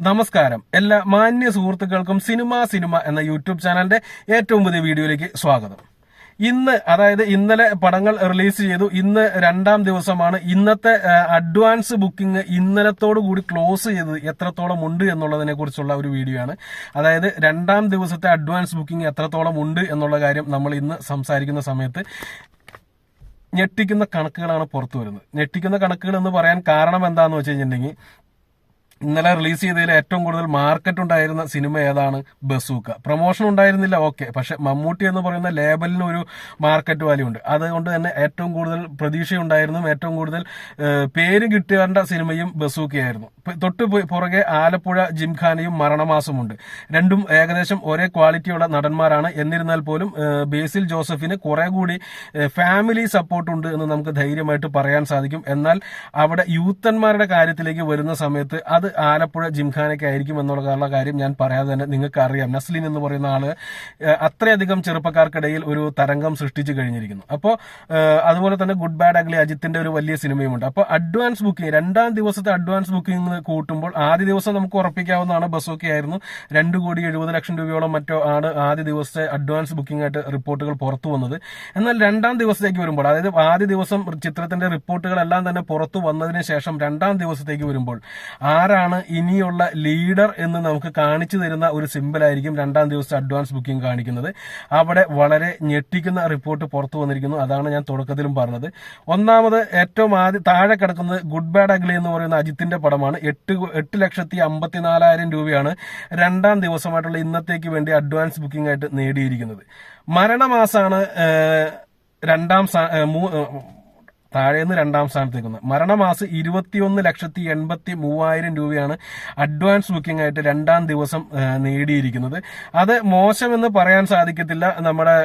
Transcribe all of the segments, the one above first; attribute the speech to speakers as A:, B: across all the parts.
A: നമസ്കാരം. എല്ലാ മാന്യ സുഹൃത്തുക്കൾക്കും സിനിമ എന്ന യൂട്യൂബ് ചാനലിന്റെ ഏറ്റവും പുതിയ വീഡിയോയിലേക്ക് സ്വാഗതം. ഇന്നലെ പടങ്ങൾ റിലീസ് ചെയ്തു. ഇന്ന് രണ്ടാം ദിവസമാണ്. ഇന്നത്തെ അഡ്വാൻസ് ബുക്കിംഗ് ഇന്നലത്തോടു കൂടി ക്ലോസ് ചെയ്തത് എത്രത്തോളം ഉണ്ട് എന്നുള്ളതിനെ കുറിച്ചുള്ള ഒരു വീഡിയോ ആണ്. അതായത് രണ്ടാം ദിവസത്തെ അഡ്വാൻസ് ബുക്കിംഗ് എത്രത്തോളം ഉണ്ട് എന്നുള്ള കാര്യം നമ്മൾ ഇന്ന് സംസാരിക്കുന്ന സമയത്ത് ഞെട്ടിക്കുന്ന കണക്കുകളാണ് പുറത്തു വരുന്നത്. ഞെട്ടിക്കുന്ന കണക്കുകൾ എന്ന് പറയാൻ കാരണം എന്താണെന്ന് വെച്ച് കഴിഞ്ഞിട്ടുണ്ടെങ്കിൽ, ഇന്നലെ റിലീസ് ചെയ്തതിൽ ഏറ്റവും കൂടുതൽ മാർക്കറ്റ് ഉണ്ടായിരുന്ന സിനിമ ഏതാണ്? ബസൂക്ക. പ്രൊമോഷൻ ഉണ്ടായിരുന്നില്ല, ഓക്കെ, പക്ഷെ മമ്മൂട്ടി എന്ന് പറയുന്ന ലേബലിന് ഒരു മാർക്കറ്റ് വാല്യൂ ഉണ്ട്. അതുകൊണ്ട് തന്നെ ഏറ്റവും കൂടുതൽ പ്രതീക്ഷയുണ്ടായിരുന്നു, ഏറ്റവും കൂടുതൽ പേര് കിട്ടേണ്ട സിനിമയും ബസൂക്കയായിരുന്നു. തൊട്ട് പുറകെ ആലപ്പുഴ ജിംഖാനയും മരണമാസമുണ്ട്. രണ്ടും ഏകദേശം ഒരേ ക്വാളിറ്റിയുള്ള നടന്മാരാണ്. എന്നിരുന്നാൽ പോലും ബേസിൽ ജോസഫിന് കുറെ കൂടി ഫാമിലി സപ്പോർട്ട് ഉണ്ട് എന്ന് നമുക്ക് ധൈര്യമായിട്ട് പറയാൻ സാധിക്കും. എന്നാൽ അവിടെ യൂത്തന്മാരുടെ കാര്യത്തിലേക്ക് വരുന്ന സമയത്ത് അത് ആലപ്പുഴ ജിംഖാനയ്ക്ക് ആയിരിക്കും എന്നുള്ള കാര്യം ഞാൻ പറയാതെ തന്നെ നിങ്ങൾക്ക് അറിയാം. നസ്ലിൻ എന്ന് പറയുന്ന ആള് അത്രയധികം ചെറുപ്പക്കാർക്കിടയിൽ ഒരു തരംഗം സൃഷ്ടിച്ചു കഴിഞ്ഞിരിക്കുന്നു. അപ്പോൾ അതുപോലെ തന്നെ ഗുഡ് ബാഡ് അഗ്ലി അജിത്തിന്റെ ഒരു വലിയ സിനിമയുമുണ്ട്. അപ്പോൾ അഡ്വാൻസ് ബുക്കിംഗ്, രണ്ടാം ദിവസത്തെ അഡ്വാൻസ് ബുക്കിംഗ് കൂട്ടുമ്പോൾ ആദ്യ ദിവസം നമുക്ക് ഉറപ്പിക്കാവുന്നതാണ് ബസൂക്കയായിരുന്നു. 2,70,00,000 രൂപയോളം മറ്റോ ആണ് ആദ്യ ദിവസത്തെ അഡ്വാൻസ് ബുക്കിംഗ് ആയിട്ട് റിപ്പോർട്ടുകൾ പുറത്തു വന്നത്. എന്നാൽ രണ്ടാം ദിവസത്തേക്ക് വരുമ്പോൾ, അതായത് ആദ്യ ദിവസം ചിത്രത്തിന്റെ റിപ്പോർട്ടുകളെല്ലാം തന്നെ പുറത്തു വന്നതിന് ശേഷം രണ്ടാം ദിവസത്തേക്ക് വരുമ്പോൾ ആരാണ് ഇനിയുള്ള ലീഡർ എന്ന് നമുക്ക് കാണിച്ചു തരുന്ന ഒരു സിമ്പിൾ ആയിരിക്കും രണ്ടാം ദിവസത്തെ അഡ്വാൻസ് ബുക്കിംഗ് കാണിക്കുന്നത്. അവിടെ വളരെ ഞെട്ടിക്കുന്ന റിപ്പോർട്ട് പുറത്തു വന്നിരിക്കുന്നു. അതാണ് ഞാൻ തുടക്കത്തിലും പറഞ്ഞത്. ഒന്നാമത് ഏറ്റവും താഴെ കിടക്കുന്നത് ഗുഡ് ബാഡ് അഗ്ലി എന്ന് പറയുന്ന അജിത്തിന്റെ പടമാണ്. 8,54,000 രൂപയാണ് രണ്ടാം ദിവസമായിട്ടുള്ള ഇന്നത്തേക്ക് വേണ്ടി അഡ്വാൻസ് ബുക്കിംഗ് ആയിട്ട് നേടിയിരിക്കുന്നത്. മരണമാസാണ് താഴേന്ന് രണ്ടാം സ്ഥാനത്തേക്ക് വന്നത്. മരണമാസ് 21,83,000 രൂപയാണ് അഡ്വാൻസ് ബുക്കിംഗ് ആയിട്ട് രണ്ടാം ദിവസം നേടിയിരിക്കുന്നത്. അത് മോശമെന്ന് പറയാൻ സാധിക്കത്തില്ല. നമ്മുടെ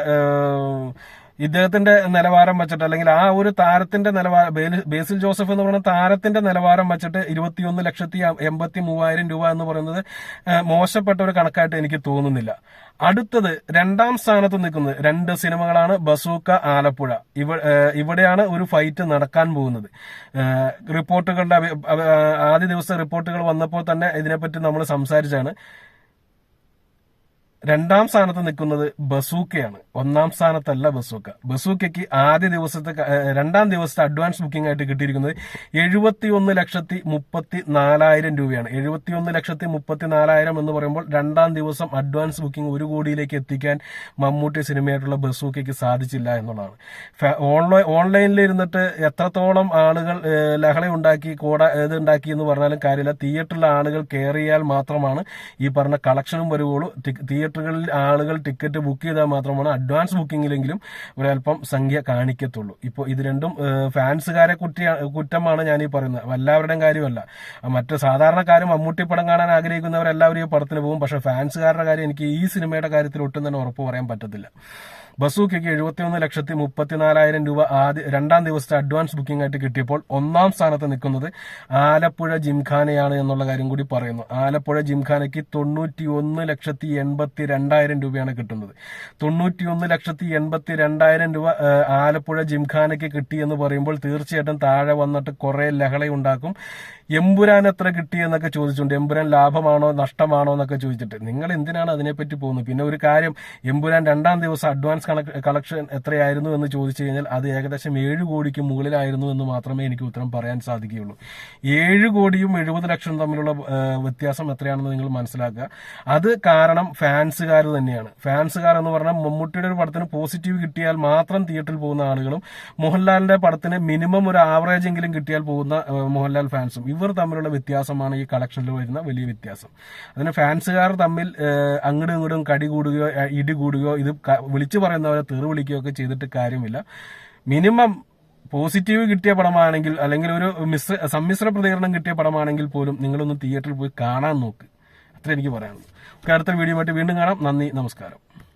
A: ഇദ്ദേഹത്തിന്റെ നിലവാരം വെച്ചിട്ട്, അല്ലെങ്കിൽ ആ ഒരു താരത്തിന്റെ നിലവാരം, ബേസിൽ ജോസഫ് എന്ന് പറയുന്ന താരത്തിന്റെ നിലവാരം വെച്ചിട്ട് 21,83,000 രൂപ എന്ന് പറയുന്നത് മോശപ്പെട്ട ഒരു കണക്കായിട്ട് എനിക്ക് തോന്നുന്നില്ല. അടുത്തത് രണ്ടാം സ്ഥാനത്ത് നിൽക്കുന്നത് 2 സിനിമകളാണ്, ബസൂക്ക, ആലപ്പുഴ. ഇവിടെയാണ് ഒരു ഫൈറ്റ് നടക്കാൻ പോകുന്നത്. റിപ്പോർട്ടുകളുടെ ആദ്യ ദിവസം റിപ്പോർട്ടുകൾ വന്നപ്പോൾ തന്നെ ഇതിനെപ്പറ്റി നമ്മൾ സംസാരിച്ചാണ്. രണ്ടാം സ്ഥാനത്ത് നിൽക്കുന്നത് ബസൂക്കയാണ്, ഒന്നാം സ്ഥാനത്തല്ല ബസൂക്ക. ബസൂക്കയ്ക്ക് രണ്ടാം ദിവസത്തെ അഡ്വാൻസ് ബുക്കിംഗ് ആയിട്ട് കിട്ടിയിരിക്കുന്നത് 71,34,000 രൂപയാണ്. 71,34,000 എന്ന് പറയുമ്പോൾ രണ്ടാം ദിവസം അഡ്വാൻസ് ബുക്കിംഗ് 1 കോടിയിലേക്ക് എത്തിക്കാൻ മമ്മൂട്ടി സിനിമയായിട്ടുള്ള ബസൂക്കയ്ക്ക് സാധിച്ചില്ല എന്നുള്ളതാണ്. ഓൺലൈനിൽ ഇരുന്നിട്ട് എത്രത്തോളം ആളുകൾ ലഹള ഉണ്ടാക്കി ഇതുണ്ടാക്കി എന്ന് പറഞ്ഞാലും കാര്യമില്ല. തിയേറ്ററിലെ ആളുകൾ കയറിയാൽ മാത്രമാണ് ഈ പറഞ്ഞ കളക്ഷനും വരുവുള്ളൂ. തിയേറ്ററുകളിൽ ആളുകൾ ടിക്കറ്റ് ബുക്ക് ചെയ്താൽ മാത്രമാണ് അഡ്വാൻസ് ബുക്കിംഗിലെങ്കിലും ഒരല്പം സംഖ്യ കാണിക്കത്തുള്ളൂ. ഇപ്പോൾ ഇത് രണ്ടും ഫാൻസുകാരെ കുറ്റമാണ് ഞാൻ ഈ പറയുന്നത്, എല്ലാവരുടെയും കാര്യമല്ല. മറ്റ് സാധാരണക്കാരും മമ്മൂട്ടി പടം കാണാൻ ആഗ്രഹിക്കുന്നവരെല്ലാവരും ഈ പടത്തിന് പോകും. പക്ഷെ ഫാൻസുകാരുടെ കാര്യം എനിക്ക് ഈ സിനിമയുടെ കാര്യത്തിൽ ഒട്ടും തന്നെ ഉറപ്പ് പറയാൻ പറ്റത്തില്ല. ബസൂക്കയ്ക്ക് 71,34,000 രൂപ രണ്ടാം ദിവസത്തെ അഡ്വാൻസ് ബുക്കിംഗ് ആയിട്ട് കിട്ടിയപ്പോൾ ഒന്നാം സ്ഥാനത്ത് നിൽക്കുന്നത് ആലപ്പുഴ ജിംഖാനയാണ് എന്നുള്ള കാര്യം കൂടി പറയുന്നു. ആലപ്പുഴ ജിംഖാനയ്ക്ക് 91,82,000 രൂപയാണ് കിട്ടുന്നത്. 91,82,000 രൂപ ആലപ്പുഴ ജിംഖാനയ്ക്ക് കിട്ടി എന്ന് പറയുമ്പോൾ തീർച്ചയായിട്ടും താഴെ വന്നിട്ട് കുറെ ലഹളയുണ്ടാക്കും. എമ്പുരാൻ എത്ര കിട്ടി എന്നൊക്കെ ചോദിച്ചിട്ടുണ്ട്. എമ്പുരാൻ ലാഭമാണോ നഷ്ടമാണോ എന്നൊക്കെ ചോദിച്ചിട്ട് നിങ്ങൾ എന്തിനാണ് അതിനെപ്പറ്റി പോകുന്നത്? പിന്നെ ഒരു കാര്യം, എമ്പുരാൻ രണ്ടാം ദിവസം അഡ്വാൻസ് കളക്ഷൻ എത്രയായിരുന്നു എന്ന് ചോദിച്ചു കഴിഞ്ഞാൽ അത് ഏകദേശം 7 കോടിക്ക് മുകളിലായിരുന്നു എന്ന് മാത്രമേ എനിക്ക് ഉത്തരം പറയാൻ സാധിക്കുകയുള്ളൂ. 7 കോടിയും 70 ലക്ഷം തമ്മിലുള്ള വ്യത്യാസം എത്രയാണെന്ന് നിങ്ങൾ മനസ്സിലാക്കുക. അത് കാരണം ഫാൻസുകാർ തന്നെയാണ്. ഫാൻസുകാർ എന്ന് പറഞ്ഞാൽ മമ്മൂട്ടിയുടെ ഒരു പടത്തിന് പോസിറ്റീവ് കിട്ടിയാൽ മാത്രം തിയേറ്ററിൽ പോകുന്ന ആളുകളും മോഹൻലാലിന്റെ പടത്തിന് മിനിമം ഒരു ആവറേജ് എങ്കിലും കിട്ടിയാൽ പോകുന്ന മോഹൻലാൽ ഫാൻസും, ഇവർ തമ്മിലുള്ള വ്യത്യാസമാണ് ഈ കളക്ഷനിൽ വരുന്ന വലിയ വ്യത്യാസം. അതിന് ഫാൻസുകാർ തമ്മിൽ അങ്ങോട്ടും ഇങ്ങോട്ടും കടി കൂടുകയോ ഇടി കൂടുകയോ ഇത് വിളിച്ചു പറയുന്നവരെ തെറി വിളിക്കുകയോ ഒക്കെ ചെയ്തിട്ട് കാര്യമില്ല. മിനിമം പോസിറ്റീവ് കിട്ടിയ പടമാണെങ്കിൽ, അല്ലെങ്കിൽ ഒരു സമ്മിശ്ര പ്രതികരണം കിട്ടിയ പടമാണെങ്കിൽ പോലും നിങ്ങളൊന്ന് തിയേറ്ററിൽ പോയി കാണാൻ നോക്ക്. അത്ര എനിക്ക് പറയാനുള്ളൂ. അടുത്ത വീഡിയോ ആയിട്ട് വീണ്ടും കാണാം. നന്ദി, നമസ്കാരം.